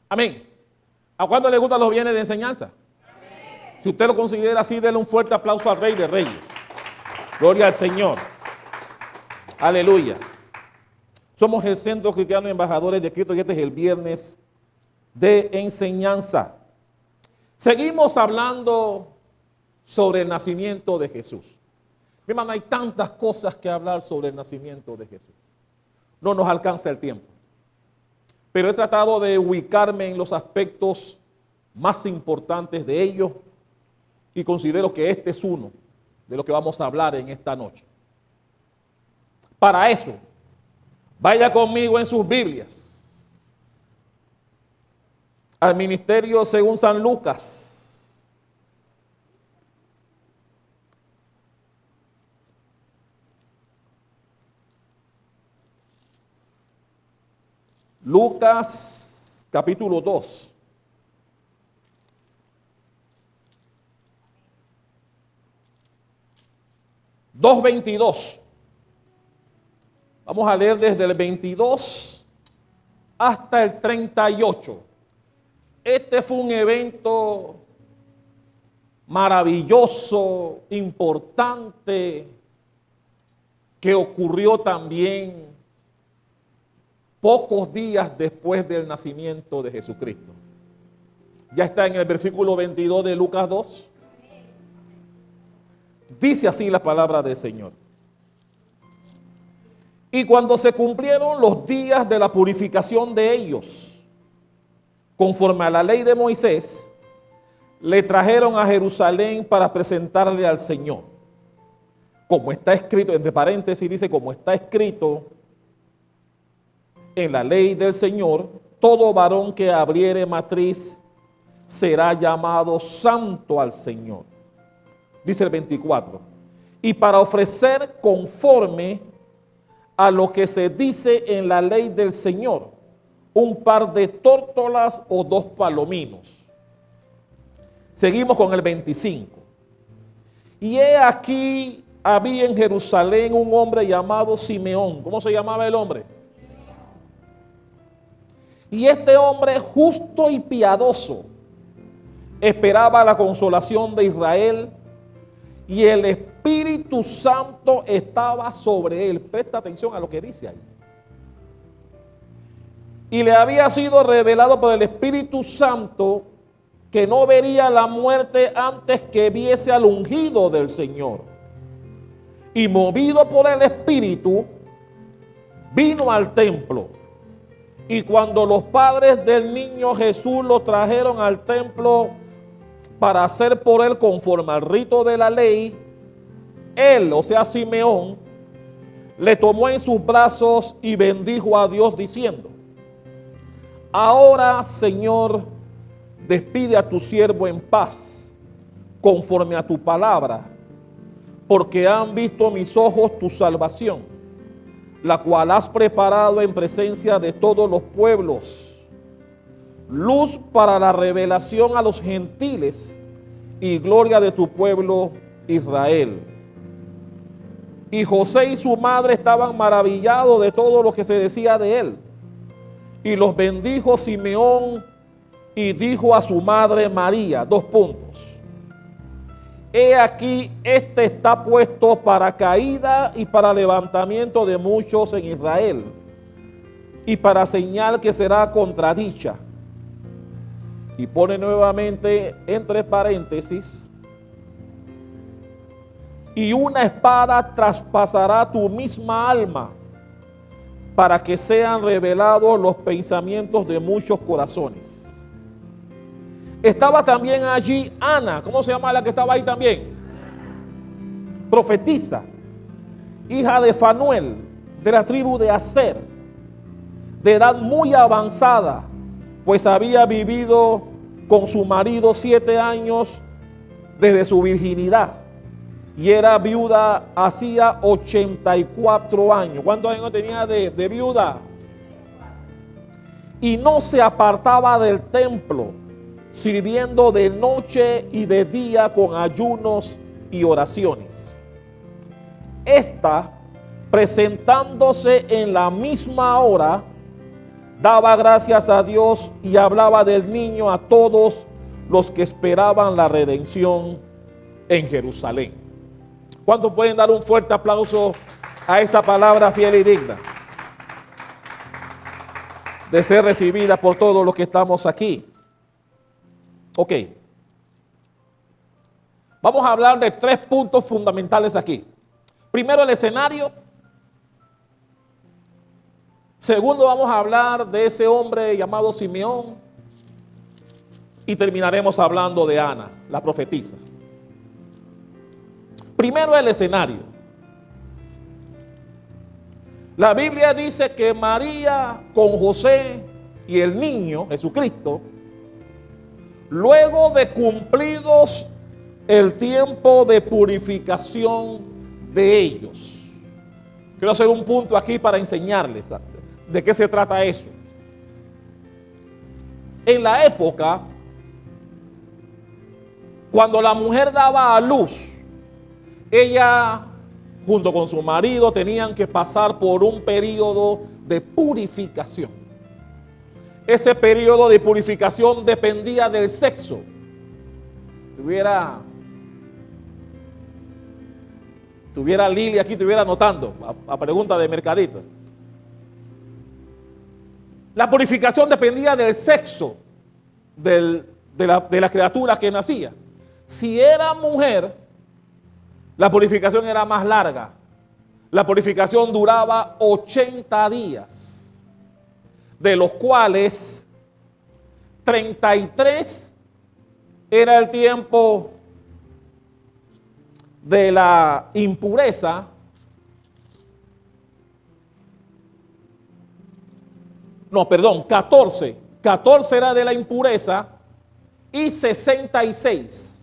Amén. ¿A cuándo le gustan los bienes de enseñanza? Amén. Si usted lo considera así, denle un fuerte aplauso al Rey de Reyes. Gloria al Señor. Aleluya. Somos el Centro Cristiano Embajadores de Cristo y este es el viernes de enseñanza. Seguimos hablando sobre el nacimiento de Jesús. Mi hermano, hay tantas cosas que hablar sobre el nacimiento de Jesús. No nos alcanza el tiempo. Pero he tratado de ubicarme en los aspectos más importantes de ello y considero que este es uno de lo que vamos a hablar en esta noche. Para eso, vaya conmigo en sus Biblias al ministerio según San Lucas. Lucas capítulo 2. Dos 22. Vamos a leer desde el 22 hasta el 38. Este fue un evento maravilloso, importante, que ocurrió también pocos días después del nacimiento de Jesucristo. Ya está en el versículo 22 de Lucas 2. Dice así la palabra del Señor. Y cuando se cumplieron los días de la purificación de ellos, conforme a la ley de Moisés, le trajeron a Jerusalén para presentarle al Señor. Como está escrito, entre paréntesis dice, como está escrito en la ley del Señor, todo varón que abriere matriz será llamado santo al Señor. Dice el 24. Y para ofrecer conforme a lo que se dice en la ley del Señor, un par de tórtolas o 2 palominos. Seguimos con el 25. Y he aquí, había en Jerusalén un hombre llamado Simeón. ¿Cómo se llamaba el hombre? Y este hombre justo y piadoso esperaba la consolación de Israel y el Espíritu Santo estaba sobre él. Presta atención a lo que dice ahí. Y le había sido revelado por el Espíritu Santo que no vería la muerte antes que viese al ungido del Señor. Y movido por el Espíritu, vino al templo. Y cuando los padres del niño Jesús lo trajeron al templo para hacer por él conforme al rito de la ley, él, o sea Simeón, le tomó en sus brazos y bendijo a Dios diciendo: ahora, Señor, despide a tu siervo en paz, conforme a tu palabra, porque han visto mis ojos tu salvación, la cual has preparado en presencia de todos los pueblos, luz para la revelación a los gentiles y gloria de tu pueblo Israel. Y José y su madre estaban maravillados de todo lo que se decía de él. Y los bendijo Simeón y dijo a su madre María, 2 puntos. He aquí, este está puesto para caída y para levantamiento de muchos en Israel, y para señal que será contradicha. Y pone nuevamente entre paréntesis, y una espada traspasará tu misma alma, para que sean revelados los pensamientos de muchos corazones. Estaba también allí Ana. ¿Cómo se llama la que estaba ahí también? Profetisa, hija de Fanuel, de la tribu de Aser, de edad muy avanzada, pues había vivido con su marido 7 años desde su virginidad, y era viuda hacía 84 años. ¿Cuántos años tenía de viuda? Y no se apartaba del templo, sirviendo de noche y de día con ayunos y oraciones. Esta, presentándose en la misma hora, daba gracias a Dios y hablaba del niño a todos los que esperaban la redención en Jerusalén. ¿Cuántos pueden dar un fuerte aplauso a esa palabra fiel y digna de ser recibida por todos los que estamos aquí? Ok. Vamos a hablar de 3 puntos fundamentales aquí. Primero, el escenario. Segundo, vamos a hablar de ese hombre llamado Simeón. Y terminaremos hablando de Ana, la profetisa. Primero, el escenario. La Biblia dice que María con José y el niño, Jesucristo, luego de cumplidos el tiempo de purificación de ellos. Quiero hacer un punto aquí para enseñarles de qué se trata eso. En la época, cuando la mujer daba a luz, ella junto con su marido tenían que pasar por un periodo de purificación. Ese periodo de purificación dependía del sexo. Tuviera Lili aquí, estuviera anotando a pregunta de mercadito. La purificación dependía del sexo de la criatura que nacía. Si era mujer, la purificación era más larga. La purificación duraba 80 días, de los cuales 33 era el tiempo de la impureza. No, perdón, 14 era de la impureza y 66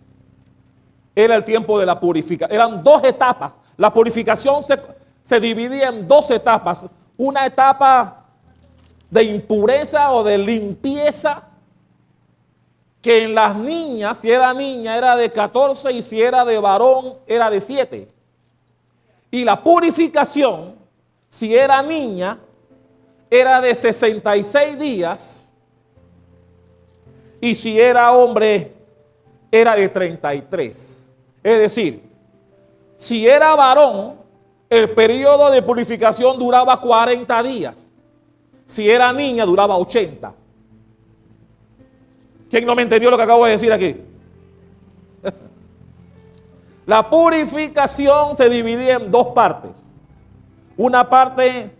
era el tiempo de la purificación. Eran 2 etapas. La purificación se dividía en 2 etapas. Una etapa de impureza o de limpieza, que en las niñas, si era niña, era de 14 y si era de varón, era de 7. Y la purificación, si era niña, era de 66 días y si era hombre, era de 33. Es decir, si era varón, el periodo de purificación duraba 40 días. Si era niña, duraba 80. ¿Quién no me entendió lo que acabo de decir aquí? La purificación se dividía en 2 partes. Una parte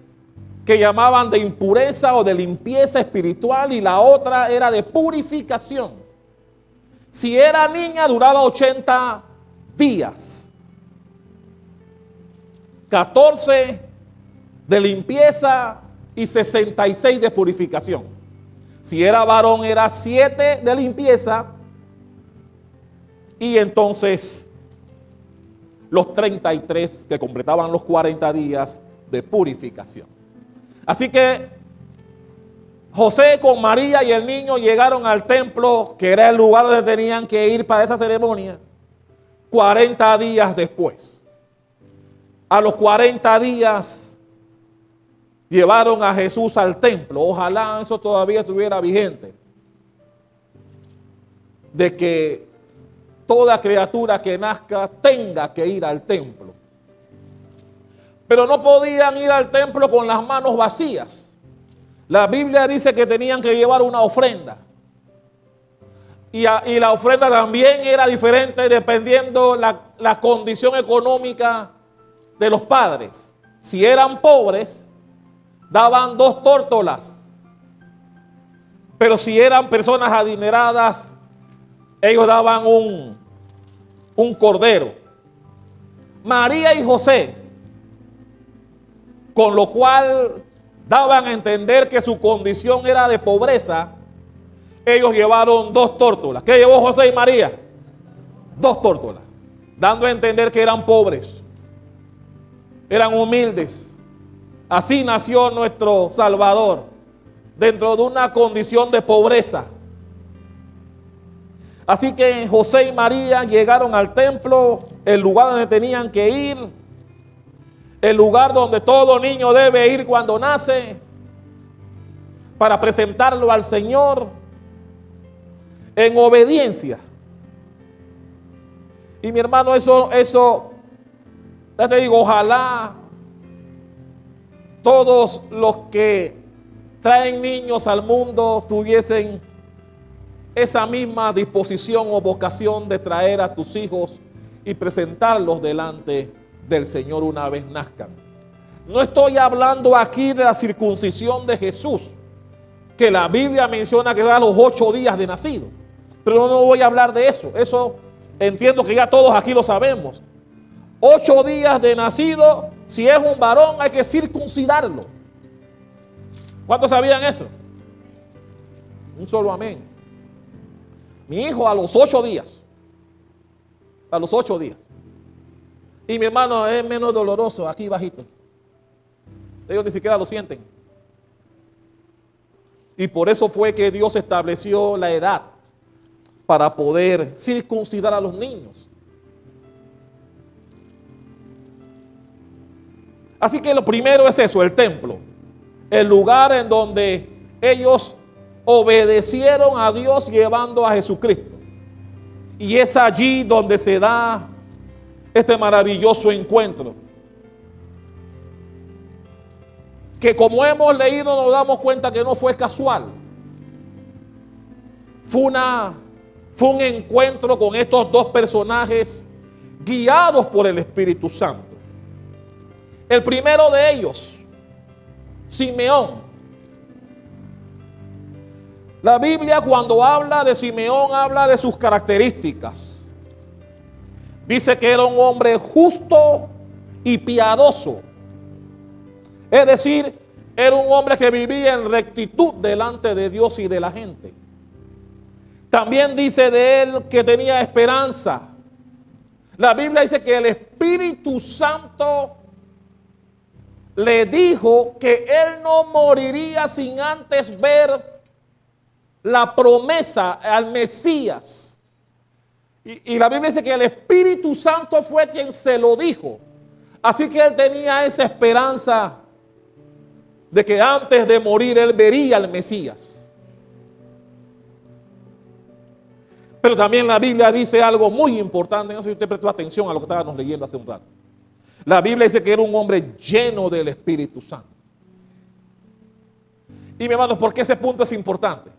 que llamaban de impureza o de limpieza espiritual y la otra era de purificación. Si era niña, duraba 80 días. 14 de limpieza y 66 de purificación. Si era varón, era 7 de limpieza y entonces los 33 que completaban los 40 días de purificación. Así que José con María y el niño llegaron al templo, que era el lugar donde tenían que ir para esa ceremonia, 40 días después. A los 40 días llevaron a Jesús al templo. Ojalá eso todavía estuviera vigente. De que toda criatura que nazca tenga que ir al templo. Pero no podían ir al templo con las manos vacías. La Biblia dice que tenían que llevar una ofrenda. Y la ofrenda también era diferente dependiendo la condición económica de los padres. Si eran pobres, daban 2 tórtolas. Pero si eran personas adineradas, ellos daban un cordero. María y José, con lo cual daban a entender que su condición era de pobreza, ellos llevaron 2 tórtolas. ¿Qué llevó José y María? 2 tórtolas, dando a entender que eran pobres, eran humildes. Así nació nuestro Salvador, dentro de una condición de pobreza. Así que José y María llegaron al templo, el lugar donde tenían que ir, el lugar donde todo niño debe ir cuando nace, para presentarlo al Señor en obediencia. Y mi hermano, eso, ya te digo, ojalá todos los que traen niños al mundo tuviesen esa misma disposición o vocación de traer a tus hijos y presentarlos delante del Señor una vez nazcan. No estoy hablando aquí de la circuncisión de Jesús, que la Biblia menciona que da los 8 días de nacido. Pero no voy a hablar de eso. Eso entiendo que ya todos aquí lo sabemos. 8 días de nacido, si es un varón hay que circuncidarlo. ¿Cuántos sabían eso? Un solo amén. Mi hijo a los 8 días. A los 8 días. Y mi hermano es menos doloroso, aquí bajito. Ellos ni siquiera lo sienten. Y por eso fue que Dios estableció la edad para poder circuncidar a los niños. Así que lo primero es eso, el templo. El lugar en donde ellos obedecieron a Dios llevando a Jesucristo. Y es allí donde se da este maravilloso encuentro. Que como hemos leído nos damos cuenta que no fue casual. Fue un encuentro con estos dos personajes guiados por el Espíritu Santo. El primero de ellos, Simeón. La Biblia cuando habla de Simeón habla de sus características. Dice que era un hombre justo y piadoso. Es decir, era un hombre que vivía en rectitud delante de Dios y de la gente. También dice de él que tenía esperanza. La Biblia dice que el Espíritu Santo le dijo que él no moriría sin antes ver la promesa al Mesías. Y la Biblia dice que el Espíritu Santo fue quien se lo dijo. Así que él tenía esa esperanza de que antes de morir él vería al Mesías. Pero también la Biblia dice algo muy importante. No sé si usted prestó atención a lo que estábamos leyendo hace un rato. La Biblia dice que era un hombre lleno del Espíritu Santo. Y mi hermano, ¿por qué ese punto es importante?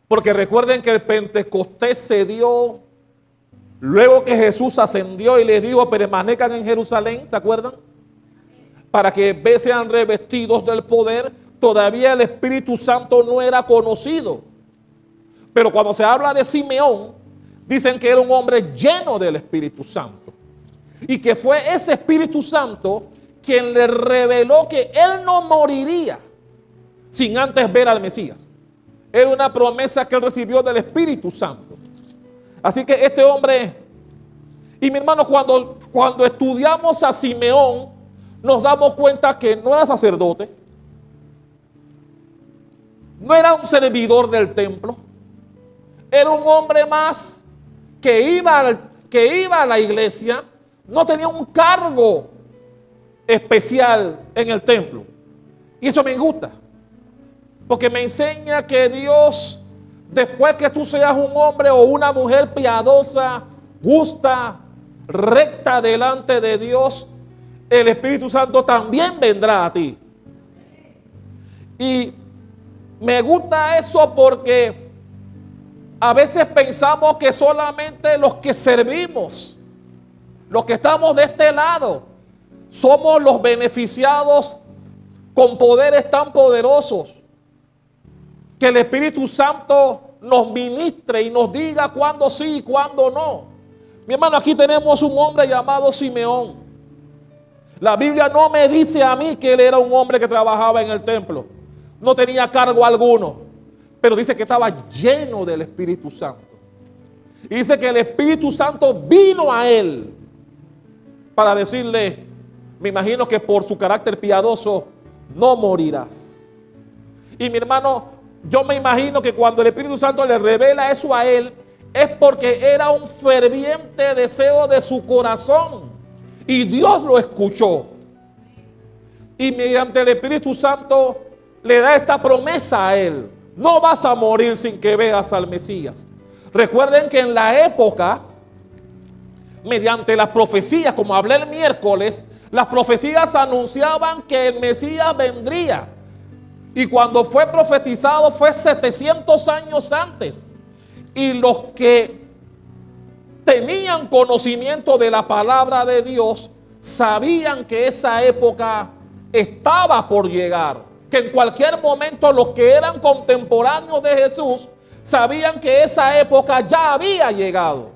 Porque recuerden que el Pentecostés se dio luego que Jesús ascendió y les dijo permanezcan en Jerusalén, ¿se acuerdan? Para que sean revestidos del poder. Todavía el Espíritu Santo no era conocido. Pero cuando se habla de Simeón, dicen que era un hombre lleno del Espíritu Santo. Y que fue ese Espíritu Santo quien le reveló que él no moriría sin antes ver al Mesías. Era una promesa que él recibió del Espíritu Santo. Así que este hombre, y mi hermano, cuando estudiamos a Simeón, nos damos cuenta que no era sacerdote, no era un servidor del templo, era un hombre más que iba a la iglesia, no tenía un cargo especial en el templo. Y eso me gusta, porque me enseña que Dios, después que tú seas un hombre o una mujer piadosa, justa, recta delante de Dios, el Espíritu Santo también vendrá a ti. Y me gusta eso porque a veces pensamos que solamente los que servimos, los que estamos de este lado, somos los beneficiados con poderes tan poderosos que el Espíritu Santo nos ministre y nos diga cuándo sí y cuándo no. Mi hermano, aquí tenemos un hombre llamado Simeón. La Biblia no me dice a mí que él era un hombre que trabajaba en el templo. No tenía cargo alguno. Pero dice que estaba lleno del Espíritu Santo. Y dice que el Espíritu Santo vino a él para decirle, me imagino que por su carácter piadoso, no morirás. Y mi hermano, yo me imagino que cuando el Espíritu Santo le revela eso a él, es porque era un ferviente deseo de su corazón. Y Dios lo escuchó. Y mediante el Espíritu Santo, le da esta promesa a él: no vas a morir sin que veas al Mesías. Recuerden que en la época, mediante las profecías, como hablé el miércoles, las profecías anunciaban que el Mesías vendría. Y cuando fue profetizado fue 700 años antes. Y los que tenían conocimiento de la palabra de Dios sabían que esa época estaba por llegar. Que en cualquier momento los que eran contemporáneos de Jesús sabían que esa época ya había llegado.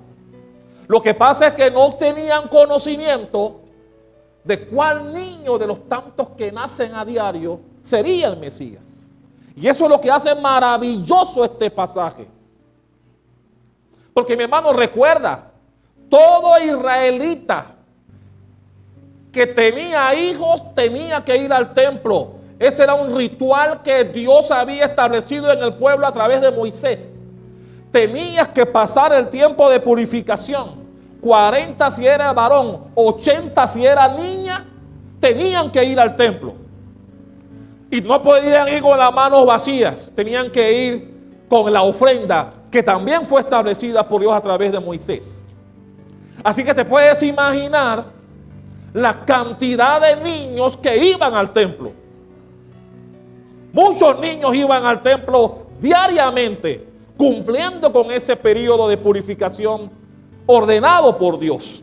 Lo que pasa es que no tenían conocimiento de cuál niño de los tantos que nacen a diario sería el Mesías. Y eso es lo que hace maravilloso este pasaje. Porque mi hermano, recuerda, todo israelita que tenía hijos tenía que ir al templo. Ese era un ritual que Dios había establecido en el pueblo a través de Moisés. Tenías que pasar el tiempo de purificación. 40 si era varón, 80 si era niña, tenían que ir al templo. Y no podían ir con las manos vacías, tenían que ir con la ofrenda que también fue establecida por Dios a través de Moisés. Así que te puedes imaginar la cantidad de niños que iban al templo. Muchos niños iban al templo diariamente, cumpliendo con ese periodo de purificación ordenado por Dios.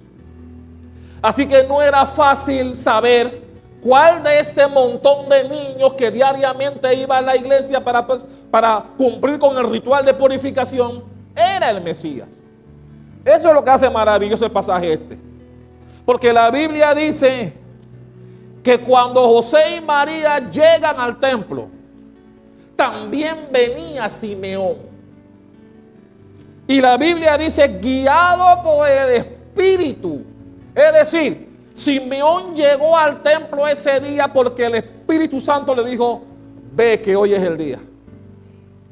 Así que no era fácil saber cuál de ese montón de niños que diariamente iba a la iglesia para cumplir con el ritual de purificación era el Mesías. Eso es lo que hace maravilloso el pasaje este. Porque la Biblia dice que cuando José y María llegan al templo, también venía Simeón. Y la Biblia dice, guiado por el Espíritu. Es decir, Simeón llegó al templo ese día porque el Espíritu Santo le dijo: ve que hoy es el día.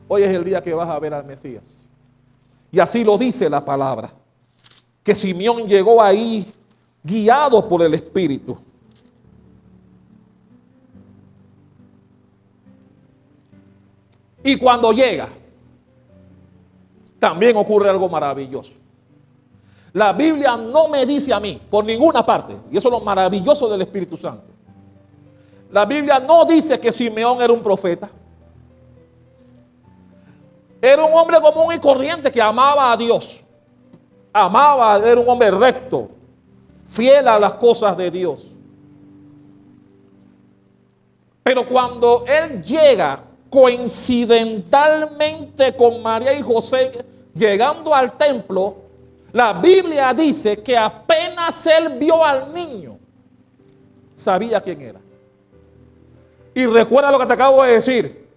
Hoy es el día que vas a ver al Mesías. Y así lo dice la palabra, que Simeón llegó ahí guiado por el Espíritu. Y cuando llega, también ocurre algo maravilloso. La Biblia no me dice a mí, por ninguna parte, y eso es lo maravilloso del Espíritu Santo. La Biblia no dice que Simeón era un profeta. Era un hombre común y corriente que amaba a Dios. Era un hombre recto, fiel a las cosas de Dios. Pero cuando él llega coincidentalmente con María y José llegando al templo, la Biblia dice que apenas él vio al niño, sabía quién era. Y recuerda lo que te acabo de decir: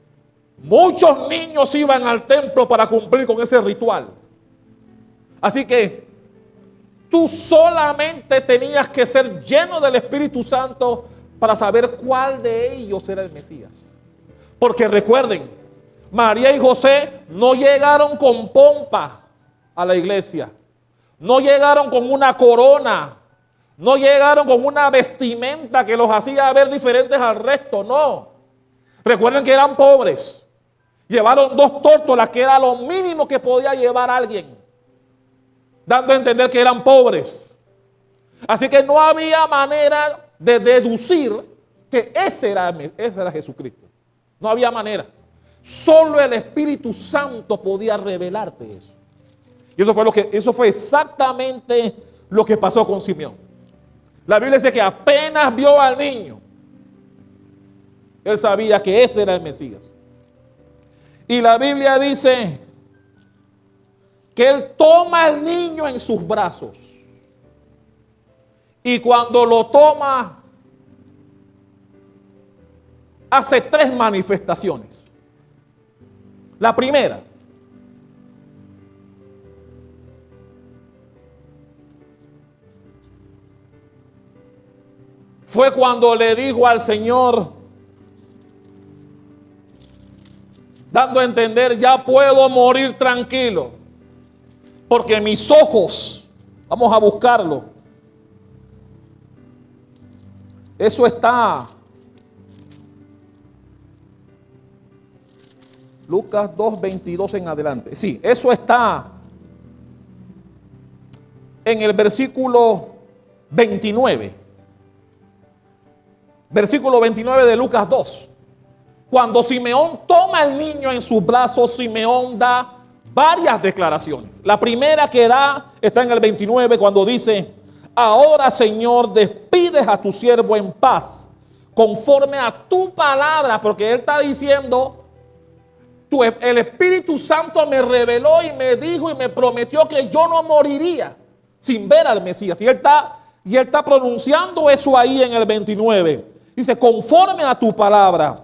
muchos niños iban al templo para cumplir con ese ritual. Así que tú solamente tenías que ser lleno del Espíritu Santo para saber cuál de ellos era el Mesías. Porque recuerden, María y José no llegaron con pompa a la iglesia. No llegaron con una corona. No llegaron con una vestimenta que los hacía ver diferentes al resto. No. Recuerden que eran pobres. Llevaron 2 tórtolas, que era lo mínimo que podía llevar alguien, dando a entender que eran pobres. Así que no había manera de deducir que ese era Jesucristo. No había manera. Solo el Espíritu Santo podía revelarte eso. Y eso fue exactamente lo que pasó con Simeón. La Biblia dice que apenas vio al niño, él sabía que ese era el Mesías. Y la Biblia dice que él toma al niño en sus brazos. Y cuando lo toma, hace 3 manifestaciones. La primera: fue cuando le dijo al Señor, dando a entender: ya puedo morir tranquilo, porque mis ojos, vamos a buscarlo, eso está Lucas 2, 22 en adelante. Sí, eso está en el versículo 29. Versículo 29 de Lucas 2. Cuando Simeón toma al niño en sus brazos, Simeón da varias declaraciones. La primera que da está en el 29 cuando dice: ahora, Señor, despides a tu siervo en paz, conforme a tu palabra, porque él está diciendo, el Espíritu Santo me reveló y me dijo y me prometió que yo no moriría sin ver al Mesías. Y él está pronunciando eso ahí en el 29. Dice, conforme a tu palabra.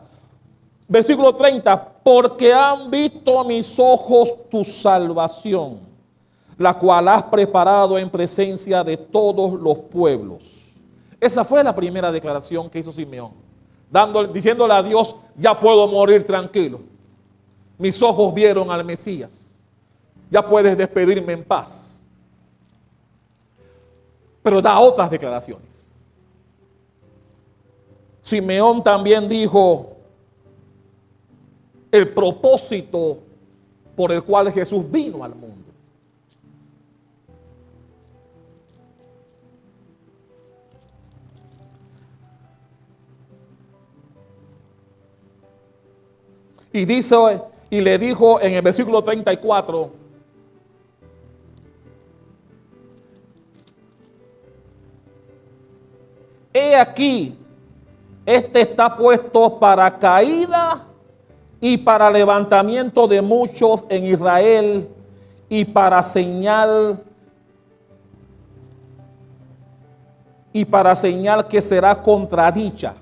Versículo 30, porque han visto mis ojos tu salvación, la cual has preparado en presencia de todos los pueblos. Esa fue la primera declaración que hizo Simeón, diciéndole a Dios, ya puedo morir tranquilo. Mis ojos vieron al Mesías. Ya puedes despedirme en paz. Pero da otras declaraciones. Simeón también dijo el propósito por el cual Jesús vino al mundo. Y dice, y le dijo en el versículo 34, he aquí, este está puesto para caída y para levantamiento de muchos en Israel y para señal que será contradicha.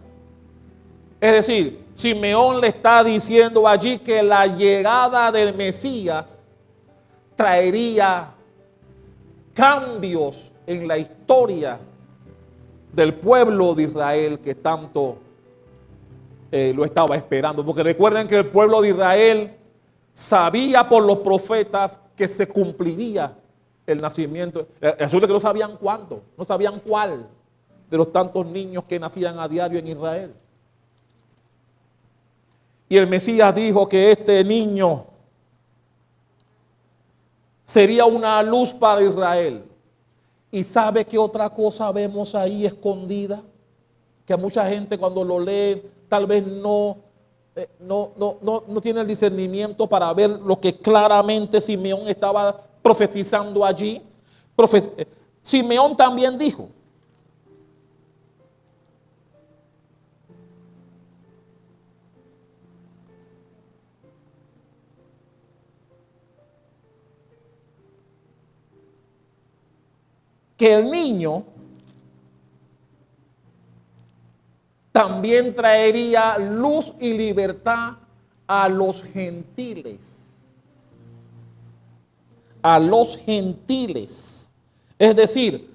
Es decir, Simeón le está diciendo allí que la llegada del Mesías traería cambios en la historia del pueblo de Israel que tanto lo estaba esperando. Porque recuerden que el pueblo de Israel sabía por los profetas que se cumpliría el nacimiento. Resulta que no sabían cuánto, no sabían cuál de los tantos niños que nacían a diario en Israel. Y el Mesías dijo que este niño sería una luz para Israel. ¿Y sabe qué otra cosa vemos ahí escondida? Que mucha gente cuando lo lee tal vez no tiene el discernimiento para ver lo que claramente Simeón estaba profetizando allí. Simeón también dijo que el niño también traería luz y libertad a los gentiles. A los gentiles. Es decir,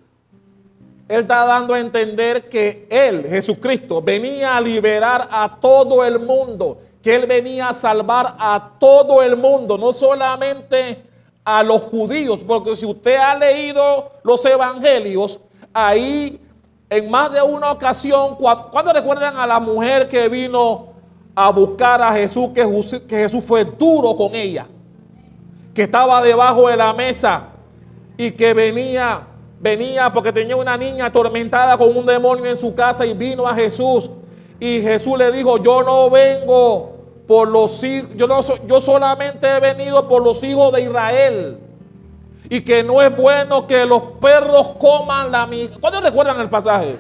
él está dando a entender que él, Jesucristo, venía a liberar a todo el mundo. Que él venía a salvar a todo el mundo, no solamente a los judíos, porque si usted ha leído los evangelios, ahí en más de una ocasión, cuando recuerdan a la mujer que vino a buscar a Jesús, que Jesús fue duro con ella, que estaba debajo de la mesa y que venía porque tenía una niña atormentada con un demonio en su casa y vino a Jesús y Jesús le dijo, yo no vengo por los hijos, yo solamente he venido por los hijos de Israel. Y que no es bueno que los perros coman la migaja. ¿Cuándo recuerdan el pasaje?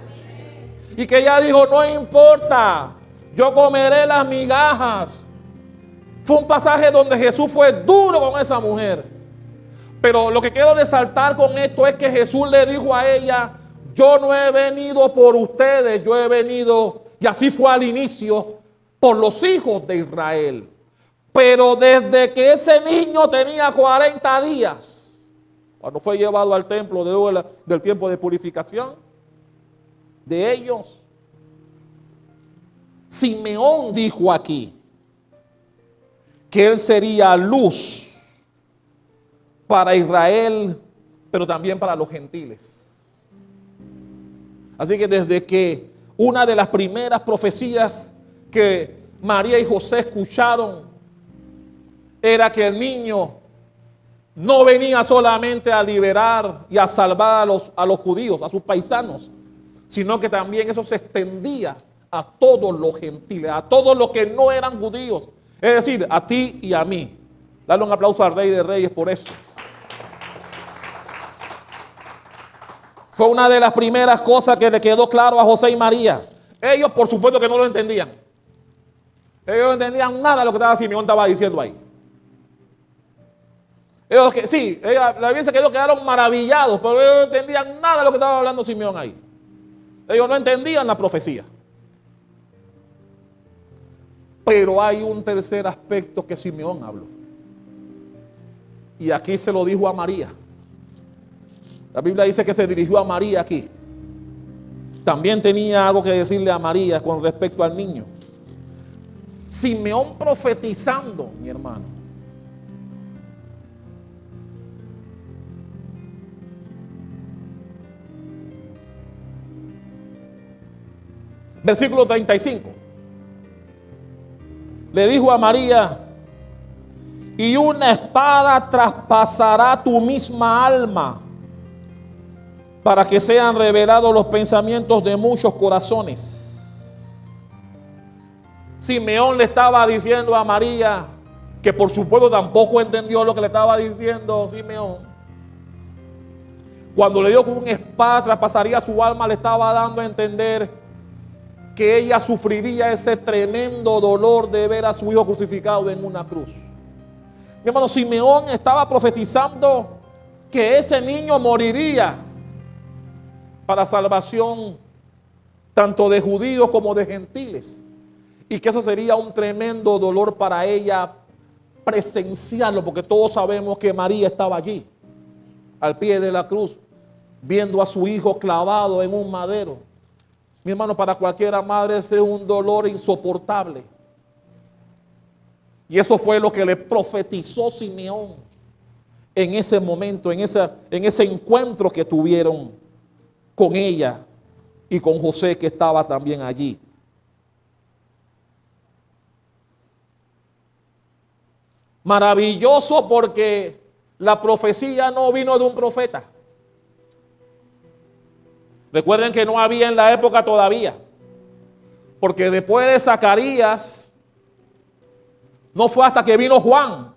Y que ella dijo, no importa, yo comeré las migajas. Fue un pasaje donde Jesús fue duro con esa mujer. Pero lo que quiero resaltar con esto es que Jesús le dijo a ella, yo no he venido por ustedes, yo he venido, y así fue al inicio, por los hijos de Israel. Pero desde que ese niño tenía 40 días, cuando fue llevado al templo luego del tiempo de purificación de ellos, Simeón dijo aquí que él sería luz para Israel, pero también para los gentiles. Así que desde que una de las primeras profecías que María y José escucharon era que el niño no venía solamente a liberar y a salvar a los judíos, a sus paisanos, sino que también eso se extendía a todos los gentiles, a todos los que no eran judíos, es decir, a ti y a mí. Dale un aplauso al Rey de Reyes por eso. Fue una de las primeras cosas que le quedó claro a José y María. Ellos, por supuesto, que no lo entendían. Ellos no entendían nada de lo que Simeón estaba diciendo ahí. Ellos que sí, la Biblia dice que ellos quedaron maravillados, pero ellos no entendían nada de lo que estaba hablando Simeón ahí. Ellos no entendían la profecía. Pero hay un tercer aspecto que Simeón habló. Y aquí se lo dijo a María. La Biblia dice que se dirigió a María aquí. También tenía algo que decirle a María con respecto al niño. Simeón profetizando, mi hermano. Versículo 35. Le dijo a María: y una espada traspasará tu misma alma, para que sean revelados los pensamientos de muchos corazones. Simeón le estaba diciendo a María, que por supuesto tampoco entendió lo que le estaba diciendo Simeón. Cuando le dijo que una espada traspasaría su alma, le estaba dando a entender que ella sufriría ese tremendo dolor de ver a su hijo crucificado en una cruz. Mi hermano, Simeón estaba profetizando que ese niño moriría para salvación tanto de judíos como de gentiles, y que eso sería un tremendo dolor para ella presenciarlo, porque todos sabemos que María estaba allí al pie de la cruz viendo a su hijo clavado en un madero. Mi hermano, para cualquiera madre ese es un dolor insoportable, y eso fue lo que le profetizó Simeón en ese momento, en ese encuentro que tuvieron con ella y con José, que estaba también allí. Maravilloso, porque la profecía no vino de un profeta. Recuerden que no había en la época todavía, porque después de Zacarías no fue hasta que vino Juan.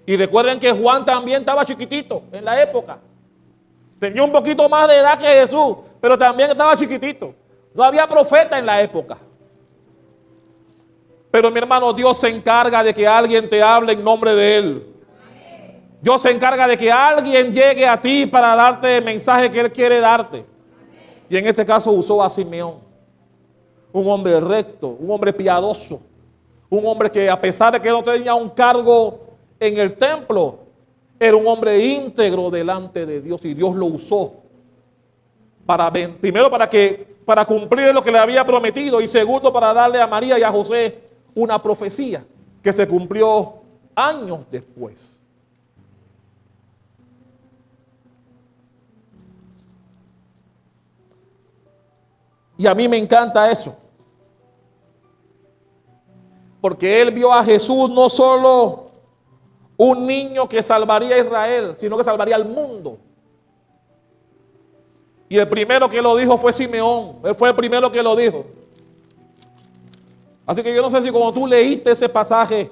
Y recuerden que Juan también estaba chiquitito en la época. Tenía un poquito más de edad que Jesús, pero también estaba chiquitito. No había profeta en la época. Pero mi hermano, Dios se encarga de que alguien te hable en nombre de Él. Dios se encarga de que alguien llegue a ti para darte el mensaje que Él quiere darte. Y en este caso usó a Simeón. Un hombre recto, un hombre piadoso. Un hombre que, a pesar de que no tenía un cargo en el templo, era un hombre íntegro delante de Dios, y Dios lo usó primero para cumplir lo que le había prometido, y segundo para darle a María y a José una profecía que se cumplió años después. Y a mí me encanta eso, porque él vio a Jesús no solo un niño que salvaría a Israel, sino que salvaría al mundo. Y el primero que lo dijo fue Simeón. Él fue el primero que lo dijo. Así que yo no sé si cuando tú leíste ese pasaje,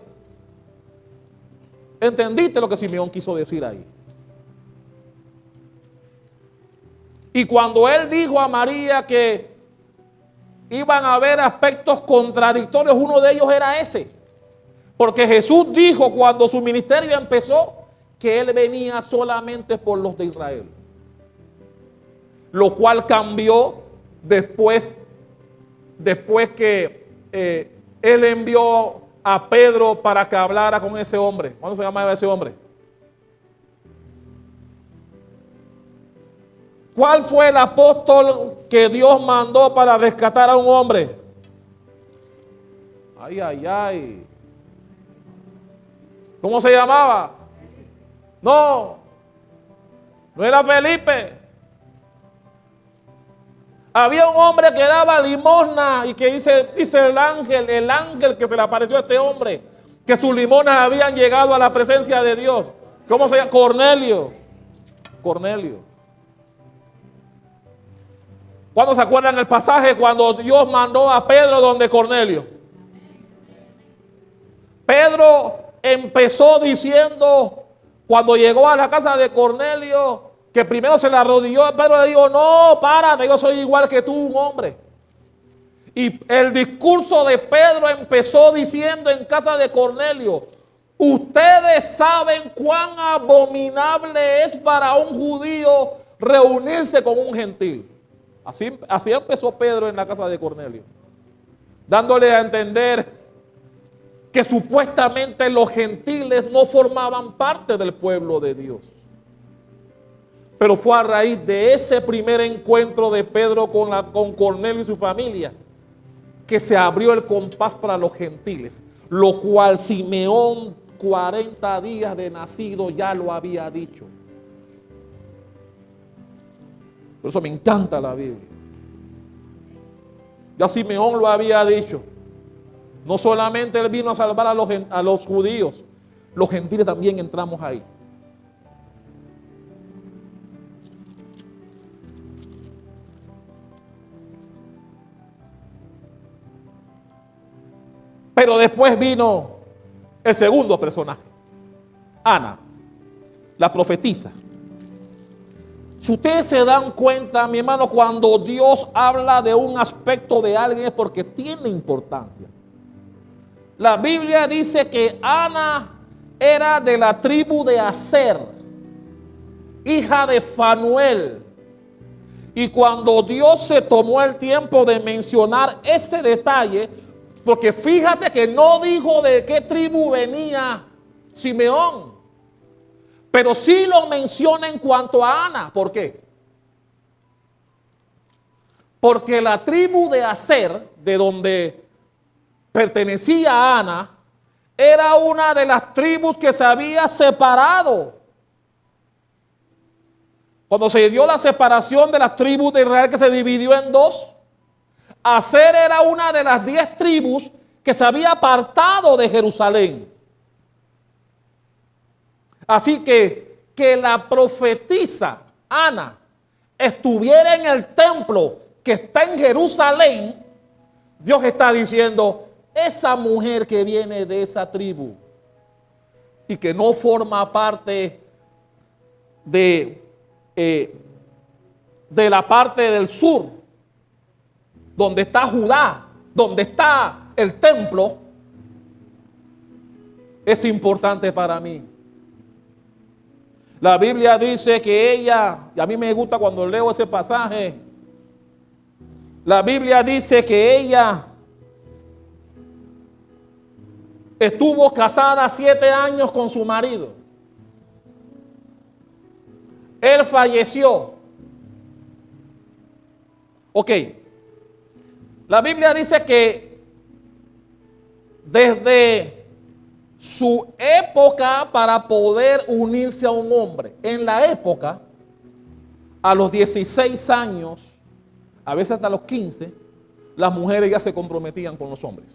entendiste lo que Simeón quiso decir ahí. Y cuando él dijo a María que iban a haber aspectos contradictorios, uno de ellos era ese. Porque Jesús dijo cuando su ministerio empezó que Él venía solamente por los de Israel. Lo cual cambió después que Él envió a Pedro para que hablara con ese hombre. ¿Cómo se llamaba ese hombre? ¿Cuál fue el apóstol que Dios mandó para rescatar a un hombre? Ay, ay, ay. ¿Cómo se llamaba? No era Felipe. Había un hombre que daba limosna y que dice el ángel que se le apareció a este hombre, que sus limonas habían llegado a la presencia de Dios. ¿Cómo se llama? Cornelio. Cornelio. ¿Cuándo se acuerdan el pasaje cuando Dios mandó a Pedro donde Cornelio? Pedro empezó diciendo, cuando llegó a la casa de Cornelio, que primero se le arrodilló. Pedro le dijo, no, párate, yo soy igual que tú, un hombre. Y el discurso de Pedro empezó diciendo en casa de Cornelio, ustedes saben cuán abominable es para un judío reunirse con un gentil. Así empezó Pedro en la casa de Cornelio, dándole a entender que supuestamente los gentiles no formaban parte del pueblo de Dios. Pero fue a raíz de ese primer encuentro de Pedro con Cornelio y su familia que se abrió el compás para los gentiles, lo cual Simeón, 40 días de nacido, ya lo había dicho. Por eso me encanta la Biblia. Ya Simeón lo había dicho. No solamente él vino a salvar a los judíos, los gentiles también entramos ahí. Pero después vino el segundo personaje, Ana, la profetisa. Si ustedes se dan cuenta, mi hermano, cuando Dios habla de un aspecto de alguien es porque tiene importancia. La Biblia dice que Ana era de la tribu de Aser, hija de Fanuel. Y cuando Dios se tomó el tiempo de mencionar ese detalle, porque fíjate que no dijo de qué tribu venía Simeón, pero sí lo menciona en cuanto a Ana. ¿Por qué? Porque la tribu de Aser, de donde pertenecía Ana, era una de las tribus que se había separado. Cuando se dio la separación de las tribus de Israel, que se dividió en dos, Aser era una de las 10 tribus que se había apartado de Jerusalén. Así que la profetisa Ana estuviera en el templo que está en Jerusalén, Dios está diciendo, esa mujer que viene de esa tribu y que no forma parte de la parte del sur, donde está Judá, donde está el templo, es importante para mí. La Biblia dice que ella, y a mí me gusta cuando leo ese pasaje, la Biblia dice que ella estuvo casada 7 años con su marido. Él falleció. Ok. La Biblia dice que desde su época para poder unirse a un hombre, en la época, a los 16 años, a veces hasta los 15, las mujeres ya se comprometían con los hombres.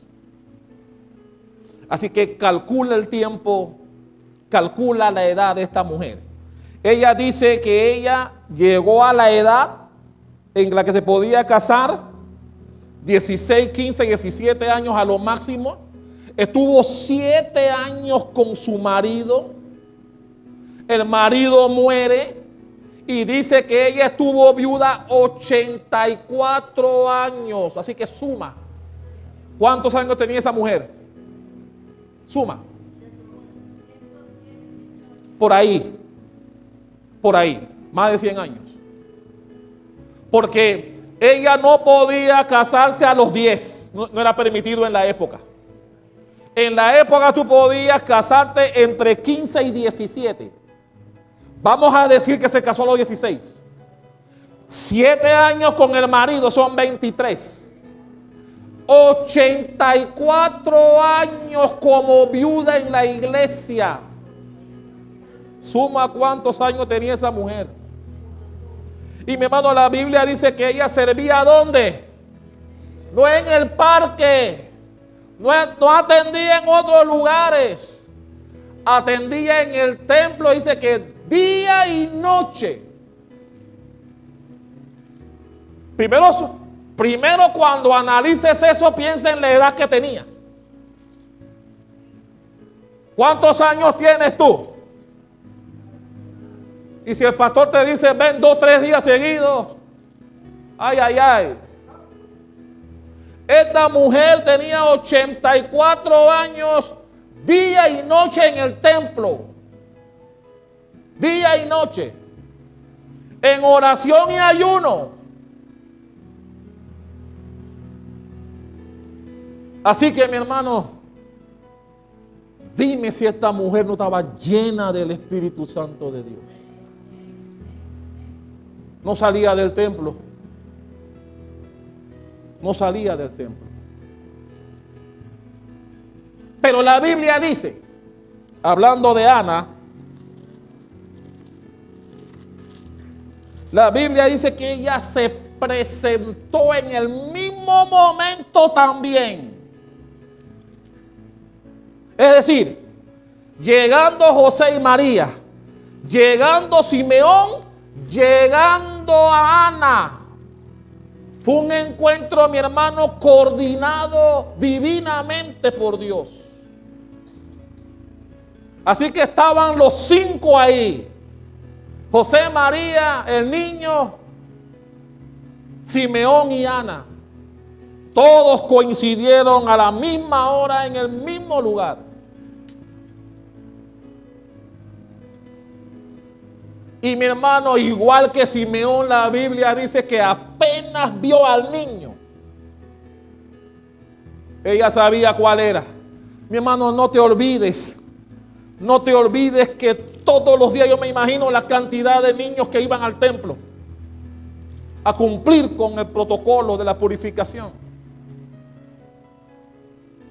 Así que calcula el tiempo, calcula la edad de esta mujer. Ella dice que ella llegó a la edad en la que se podía casar, 16, 15, 17 años a lo máximo. Estuvo 7 años con su marido. El marido muere y dice que ella estuvo viuda 84 años. Así que suma. ¿Cuántos años tenía esa mujer? Suma. Por ahí, más de 100 años. Porque ella no podía casarse a los 10, no era permitido en la época. En la época tú podías casarte entre 15 y 17. Vamos a decir que se casó a los 16. 7 años con el marido son 23. 84 años como viuda en la iglesia. Suma cuántos años tenía esa mujer. Y mi hermano, la Biblia dice que ella servía ¿dónde? No en el parque, no atendía en otros lugares, atendía en el templo. Dice que día y noche. Primero cuando analices eso, piensa en la edad que tenía. ¿Cuántos años tienes tú? Y si el pastor te dice, ven 2 o 3 días seguidos, ay, ay, ay. Esta mujer tenía 84 años, día y noche en el templo. Día y noche. En oración y ayuno. Así que mi hermano, dime si esta mujer no estaba llena del Espíritu Santo de Dios. No salía del templo. No salía del templo. Pero la Biblia dice, hablando de Ana, la Biblia dice que ella se presentó en el mismo momento también. Es decir, llegando José y María, llegando Simeón, llegando a Ana. Fue un encuentro, mi hermano, coordinado divinamente por Dios. Así que estaban los 5 ahí. José, María, el niño, Simeón y Ana. Todos coincidieron a la misma hora en el mismo lugar. Y mi hermano, igual que Simeón, la Biblia dice que apenas vio al niño, ella sabía cuál era. Mi hermano, no te olvides que todos los días yo me imagino la cantidad de niños que iban al templo a cumplir con el protocolo de la purificación.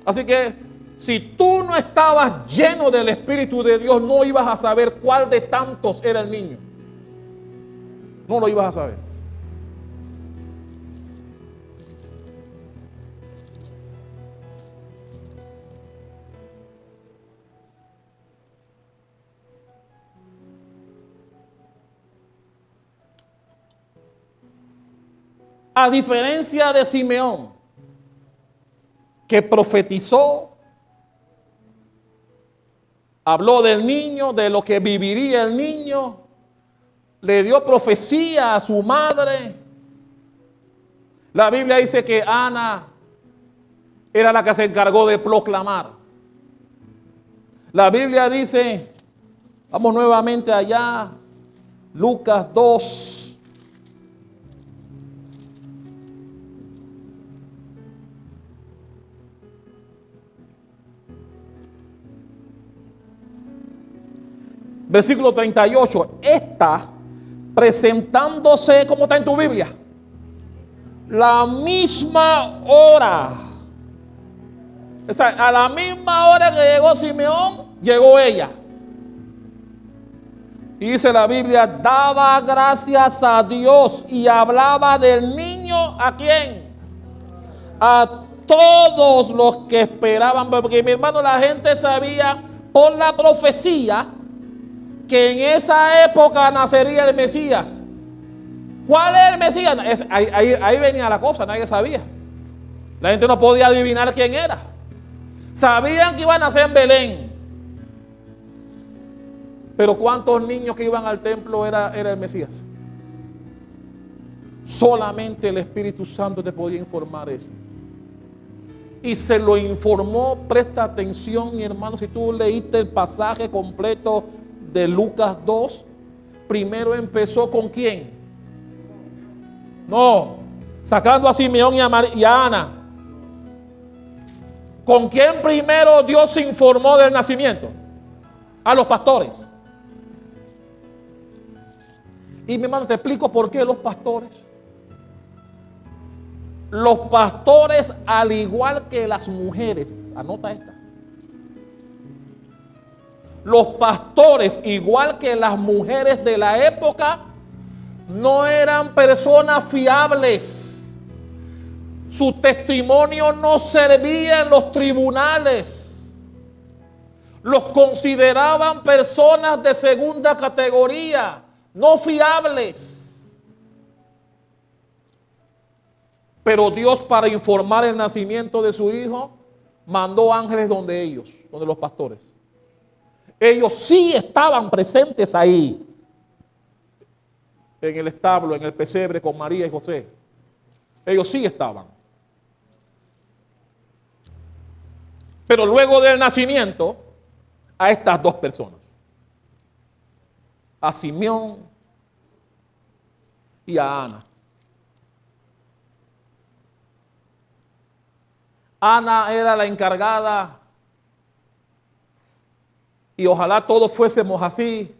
Así que si tú no estabas lleno del Espíritu de Dios, no ibas a saber cuál de tantos era el niño. No lo ibas a saber. A diferencia de Simeón, que profetizó, habló del niño, de lo que viviría el niño, le dio profecía a su madre. La Biblia dice que Ana era la que se encargó de proclamar. La Biblia dice, vamos nuevamente allá, Lucas 2. Versículo 38. Esta presentándose, ¿cómo está en tu Biblia? La misma hora. O sea, a la misma hora que llegó Simeón, llegó ella. Y dice la Biblia, daba gracias a Dios y hablaba del niño, ¿a quién? A todos los que esperaban. Porque mi hermano, la gente sabía por la profecía que en esa época nacería el Mesías. ¿Cuál es el Mesías? Ahí venía la cosa, nadie sabía. La gente no podía adivinar quién era. Sabían que iba a nacer en Belén. Pero ¿cuántos niños que iban al templo era el Mesías? Solamente el Espíritu Santo te podía informar eso. Y se lo informó, presta atención, mi hermano, si tú leíste el pasaje completo de Lucas 2, primero empezó ¿con quién? No, sacando a Simeón y a Ana. ¿Con quién primero Dios se informó del nacimiento? A los pastores. Y mi hermano, te explico por qué los pastores. Los pastores, al igual que las mujeres, anota esta. Los pastores, igual que las mujeres de la época, no eran personas fiables. Su testimonio no servía en los tribunales. Los consideraban personas de segunda categoría, no fiables. Pero Dios, para informar el nacimiento de su hijo, mandó ángeles donde ellos, donde los pastores. Ellos sí estaban presentes ahí, en el establo, en el pesebre con María y José. Ellos sí estaban. Pero luego del nacimiento, a estas dos personas, a Simeón y a Ana. Ana era la encargada, y ojalá todos fuésemos así,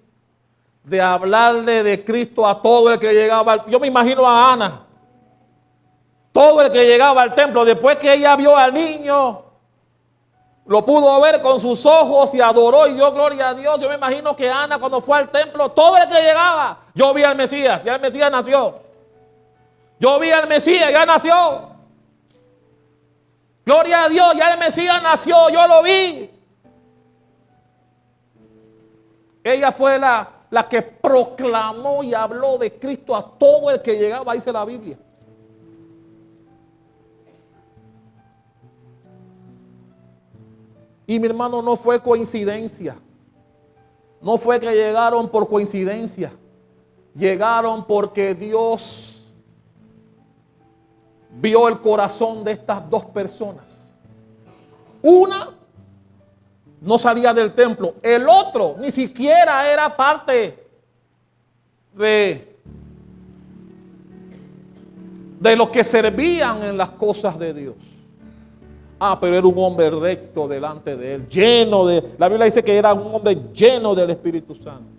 de hablarle de Cristo a todo el que llegaba. Yo me imagino a Ana, todo el que llegaba al templo, después que ella vio al niño, lo pudo ver con sus ojos y adoró y dio gloria a Dios. Yo me imagino que Ana, cuando fue al templo, todo el que llegaba, yo vi al Mesías, ya el Mesías nació. Yo vi al Mesías, ya nació. Gloria a Dios, ya el Mesías nació, yo lo vi. Ella fue la que proclamó y habló de Cristo a todo el que llegaba, dice la Biblia. Y mi hermano, no fue coincidencia. No fue que llegaron por coincidencia. Llegaron porque Dios vio el corazón de estas dos personas. Una no salía del templo. El otro ni siquiera era parte de los que servían en las cosas de Dios. Pero era un hombre recto delante de él, lleno de... La Biblia dice que era un hombre lleno del Espíritu Santo.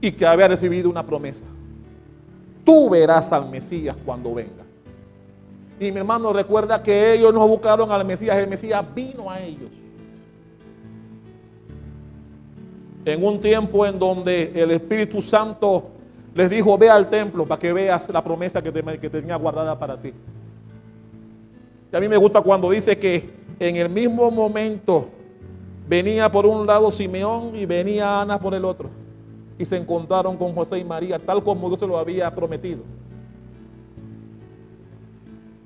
Y que había recibido una promesa. Tú verás al Mesías cuando venga. Y mi hermano, recuerda que ellos no buscaron al Mesías, el Mesías vino a ellos. En un tiempo en donde el Espíritu Santo les dijo, ve al templo para que veas la promesa que tenía guardada para ti. Y a mí me gusta cuando dice que en el mismo momento venía por un lado Simeón y venía Ana por el otro. Y se encontraron con José y María, tal como Dios se lo había prometido.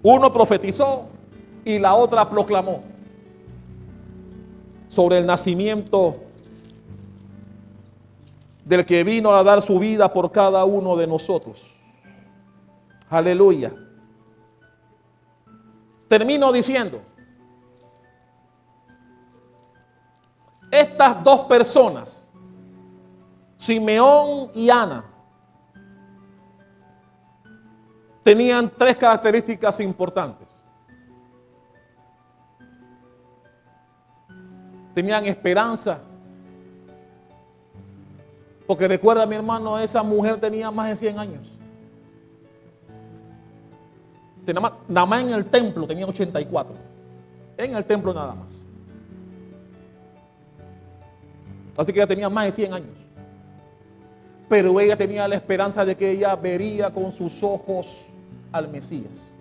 Uno profetizó y la otra proclamó sobre el nacimiento del que vino a dar su vida por cada uno de nosotros. Aleluya. Termino diciendo, estas dos personas, Simeón y Ana, tenían tres características importantes. Tenían esperanza. Porque recuerda, mi hermano, esa mujer tenía más de 100 años. Nada más en el templo tenía 84. En el templo nada más. Así que ella tenía más de 100 años. Pero ella tenía la esperanza de que ella vería con sus ojos al Mesías.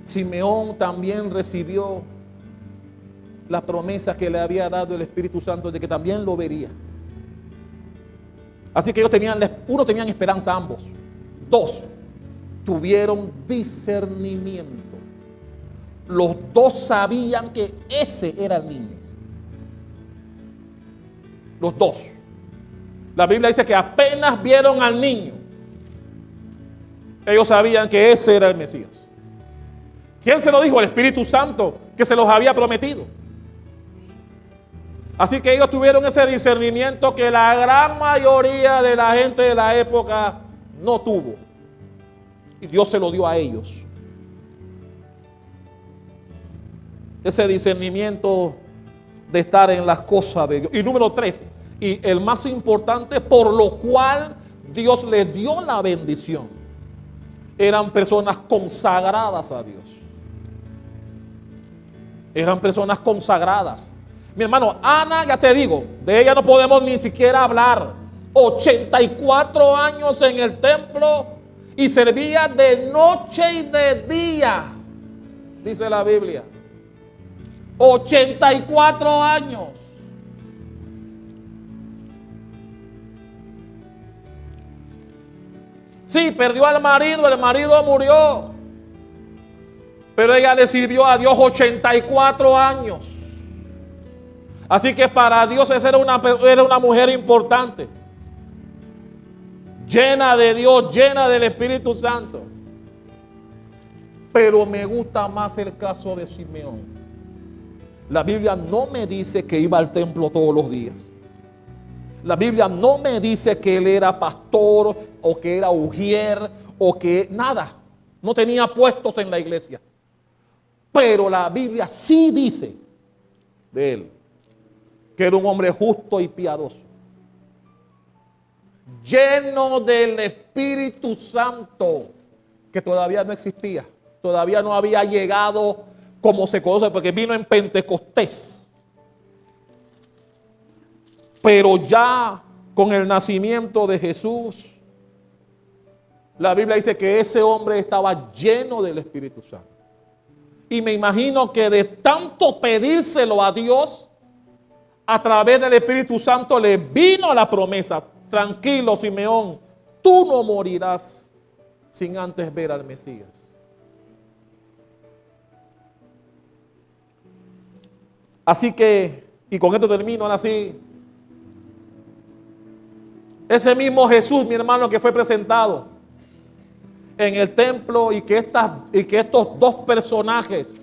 Simeón también recibió la promesa que le había dado el Espíritu Santo de que también lo vería. Así que ellos tenían esperanza ambos. Dos, tuvieron discernimiento. Los dos sabían que ese era el niño. Los dos. La Biblia dice que apenas vieron al niño, ellos sabían que ese era el Mesías. ¿Quién se lo dijo? El Espíritu Santo, que se los había prometido. Así que ellos tuvieron ese discernimiento que la gran mayoría de la gente de la época no tuvo. Y Dios se lo dio a ellos. Ese discernimiento de estar en las cosas de Dios. Y número 3, y el más importante, por lo cual Dios les dio la bendición. Eran personas consagradas a Dios. Eran personas consagradas. Mi hermano, Ana, ya te digo, de ella no podemos ni siquiera hablar. 84 años en el templo y servía de noche y de día, dice la Biblia. 84 años. Sí, perdió al marido, el marido murió. Pero ella le sirvió a Dios 84 años. Así que para Dios esa era una mujer importante. Llena de Dios, llena del Espíritu Santo. Pero me gusta más el caso de Simeón. La Biblia no me dice que iba al templo todos los días. La Biblia no me dice que él era pastor o que era ujier o que nada. No tenía puestos en la iglesia. Pero la Biblia sí dice de él que era un hombre justo y piadoso, lleno del Espíritu Santo, que todavía no existía, todavía no había llegado como se conoce, porque vino en Pentecostés. Pero ya con el nacimiento de Jesús, la Biblia dice que ese hombre estaba lleno del Espíritu Santo. Y me imagino que de tanto pedírselo a Dios, a través del Espíritu Santo le vino la promesa: tranquilo, Simeón, tú no morirás sin antes ver al Mesías. Así que, y con esto termino ahora sí. Ese mismo Jesús, mi hermano, que fue presentado en el templo y que estos dos personajes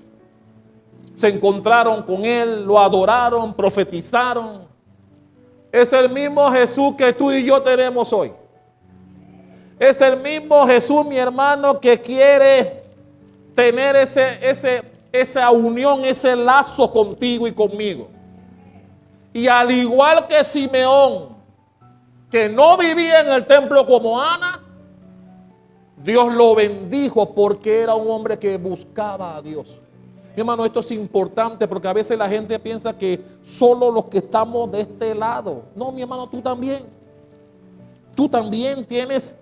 se encontraron con él, lo adoraron, profetizaron. Es el mismo Jesús que tú y yo tenemos hoy. Es el mismo Jesús, mi hermano, que quiere tener esa unión, ese lazo contigo y conmigo. Y al igual que Simeón, que no vivía en el templo como Ana, Dios lo bendijo porque era un hombre que buscaba a Dios. Mi hermano, esto es importante porque a veces la gente piensa que solo los que estamos de este lado. No, mi hermano, tú también. Tú también tienes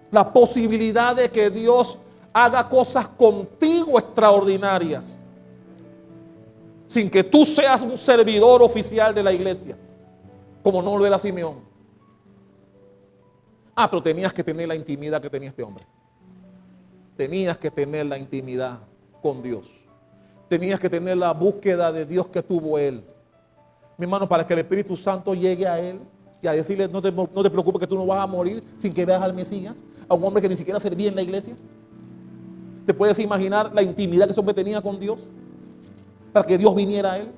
la posibilidad de que Dios haga cosas contigo extraordinarias, sin que tú seas un servidor oficial de la iglesia, como no lo era Simeón. Pero tenías que tener la intimidad que tenía este hombre. Tenías que tener la intimidad con Dios. Tenías que tener la búsqueda de Dios que tuvo él. Mi hermano, para que el Espíritu Santo llegue a él y a decirle: no te preocupes que tú no vas a morir sin que veas al Mesías. A un hombre que ni siquiera servía en la iglesia. ¿Te puedes imaginar la intimidad que ese hombre tenía con Dios? Para que Dios viniera a él.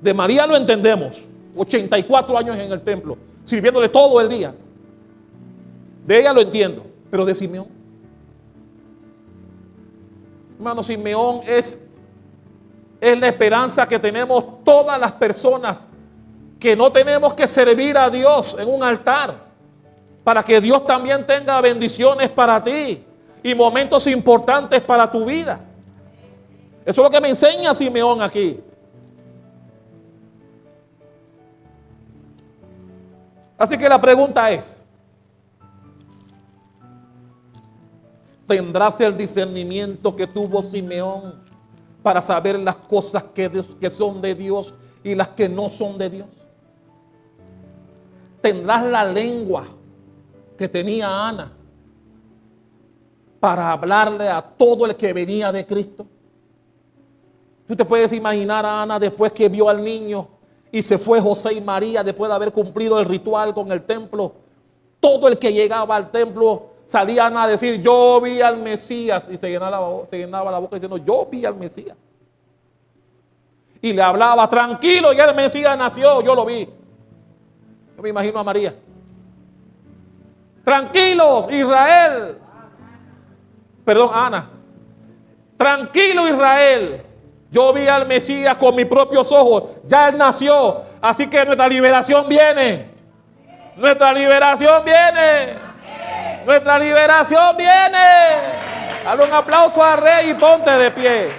De María lo entendemos. 84 años en el templo, sirviéndole todo el día. De ella lo entiendo. Pero de Simeón, hermano, Simeón es la esperanza que tenemos todas las personas que no tenemos que servir a Dios en un altar, para que Dios también tenga bendiciones para ti y momentos importantes para tu vida. Eso es lo que me enseña Simeón aquí. Así que la pregunta es: ¿tendrás el discernimiento que tuvo Simeón para saber las cosas que son de Dios y las que no son de Dios? ¿Tendrás la lengua que tenía Ana para hablarle a todo el que venía de Cristo? Tú te puedes imaginar a Ana después que vio al niño y se fue José y María, después de haber cumplido el ritual con el templo. Todo el que llegaba al templo salía Ana a decir: yo vi al Mesías, y se llenaba la boca diciendo: yo vi al Mesías. Y le hablaba: tranquilo, ya el Mesías nació, yo lo vi. Yo me imagino a María: tranquilos, Israel. Perdón, Ana: tranquilo, Israel, yo vi al Mesías con mis propios ojos, ya él nació, así que nuestra liberación viene. Nuestra liberación viene. Nuestra liberación viene. Dale un aplauso al Rey y ponte de pie.